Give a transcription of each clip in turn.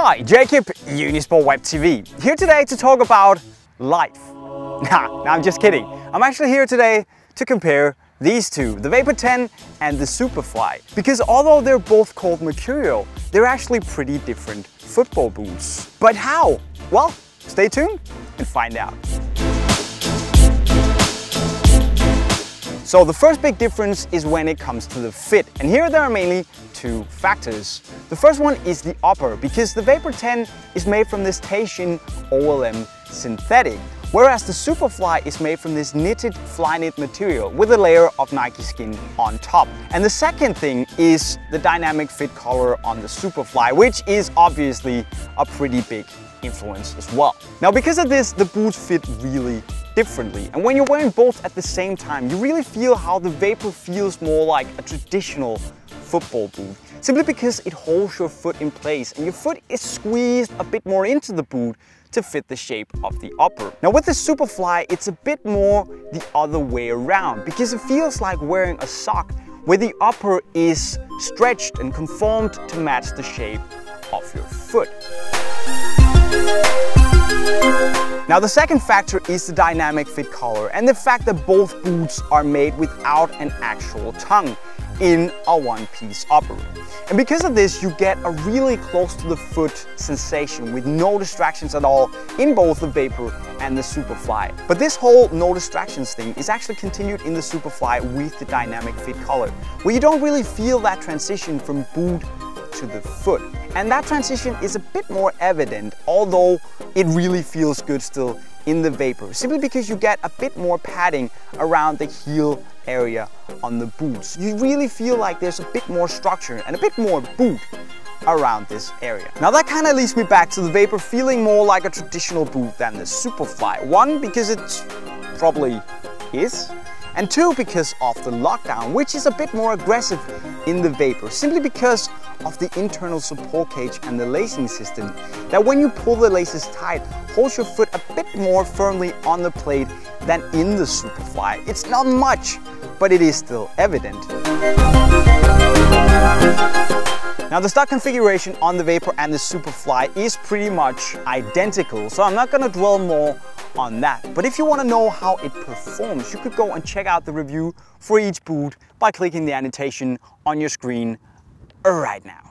Hi, Jakob, Unisport Web TV, here today to talk about life. Nah, I'm just kidding. I'm actually here today to compare these two, the Vapor 10 and the Superfly. Because although they're both called Mercurial, they're actually pretty different football boots. But how? Well, stay tuned and find out. So the first big difference is when it comes to the fit, and here there are mainly two factors. The first one is the upper, because the Vapor 10 is made from this Teijin OLM synthetic, whereas the Superfly is made from this knitted fly knit material with a layer of Nike skin on top. And the second thing is the dynamic fit collar on the Superfly, which is obviously a pretty big influence as well. Now because of this, the boots fit really differently, and when you're wearing both at the same time, you really feel how the Vapor feels more like a traditional football boot, simply because it holds your foot in place and your foot is squeezed a bit more into the boot to fit the shape of the upper. Now with the Superfly, it's a bit more the other way around, because it feels like wearing a sock where the upper is stretched and conformed to match the shape of your foot. Now the second factor is the dynamic fit collar and the fact that both boots are made without an actual tongue in a one-piece upper. And because of this, you get a really close to the foot sensation with no distractions at all in both the Vapor and the Superfly. But this whole no distractions thing is actually continued in the Superfly with the dynamic fit collar, where you don't really feel that transition from boot to the foot. And that transition is a bit more evident, although it really feels good still in the Vapor, simply because you get a bit more padding around the heel area on the boots. You really feel like there's a bit more structure and a bit more boot around this area. Now that kind of leads me back to the Vapor feeling more like a traditional boot than the Superfly. One, because it probably is, and two, because of the lockdown, which is a bit more aggressive in the Vapor, simply because of the internal support cage and the lacing system, that when you pull the laces tight, holds your foot a bit more firmly on the plate than in the Superfly. It's not much, but it is still evident. Now the stock configuration on the Vapor and the Superfly is pretty much identical, so I'm not going to dwell more on that. But if you want to know how it performs, you could go and check out the review for each boot by clicking the annotation on your screen right now.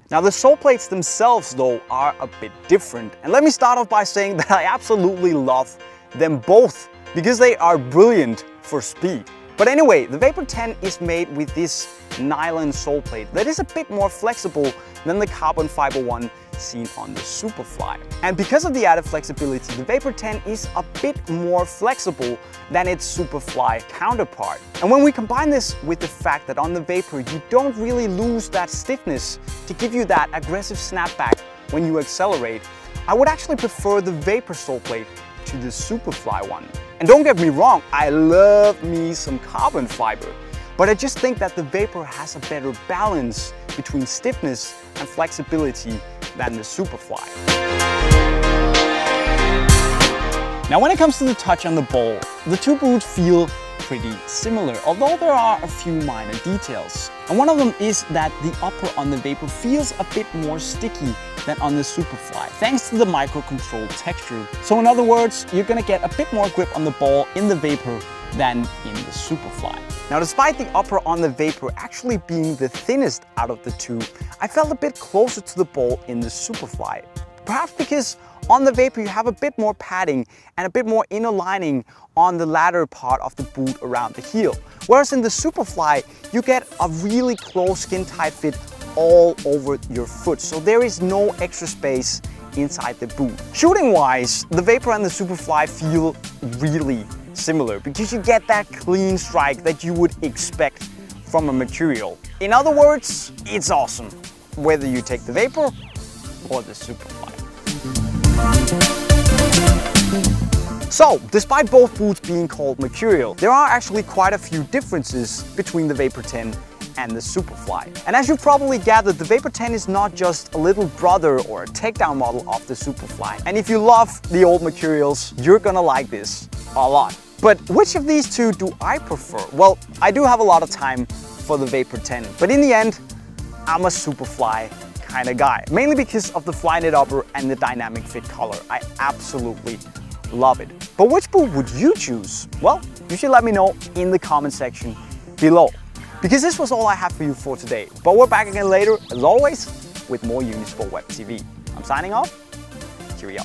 Now the sole plates themselves though are a bit different, and let me start off by saying that I absolutely love them both because they are brilliant for speed. But anyway, the Vapor 10 is made with this nylon sole plate that is a bit more flexible than the carbon fiber one seen on the Superfly. And because of the added flexibility, the Vapor 10 is a bit more flexible than its Superfly counterpart. And when we combine this with the fact that on the Vapor you don't really lose that stiffness to give you that aggressive snapback when you accelerate, I would actually prefer the Vapor sole plate to the Superfly one. And don't get me wrong, I love me some carbon fiber, but I just think that the Vapor has a better balance between stiffness and flexibility than the Superfly. Now when it comes to the touch on the ball, the two boots feel pretty similar, although there are a few minor details. And one of them is that the upper on the Vapor feels a bit more sticky than on the Superfly, thanks to the micro-controlled texture. So in other words, you're gonna get a bit more grip on the ball in the Vapor than in the Superfly. Now despite the upper on the Vapor actually being the thinnest out of the two, I felt a bit closer to the ball in the Superfly. Perhaps because on the Vapor you have a bit more padding and a bit more inner lining on the latter part of the boot around the heel. Whereas in the Superfly, you get a really close skin tight fit all over your foot, so there is no extra space inside the boot. Shooting wise, the Vapor and the Superfly feel really similar because you get that clean strike that you would expect from a Mercurial. In other words, it's awesome, whether you take the Vapor or the Superfly. So, despite both boots being called Mercurial, there are actually quite a few differences between the Vapor 10 and the Superfly. And as you've probably gathered, the Vapor 10 is not just a little brother or a takedown model of the Superfly. And if you love the old Mercurials, you're gonna like this a lot. But which of these two do I prefer? Well, I do have a lot of time for the Vapor 10, but in the end, I'm a Superfly kind of guy, mainly because of the Flyknit upper and the dynamic fit color. I absolutely love it. But which boot would you choose? Well, you should let me know in the comment section below. Because this was all I have for you for today. But we're back again later, as always, with more Unisport Web TV. I'm signing off. Cheerio.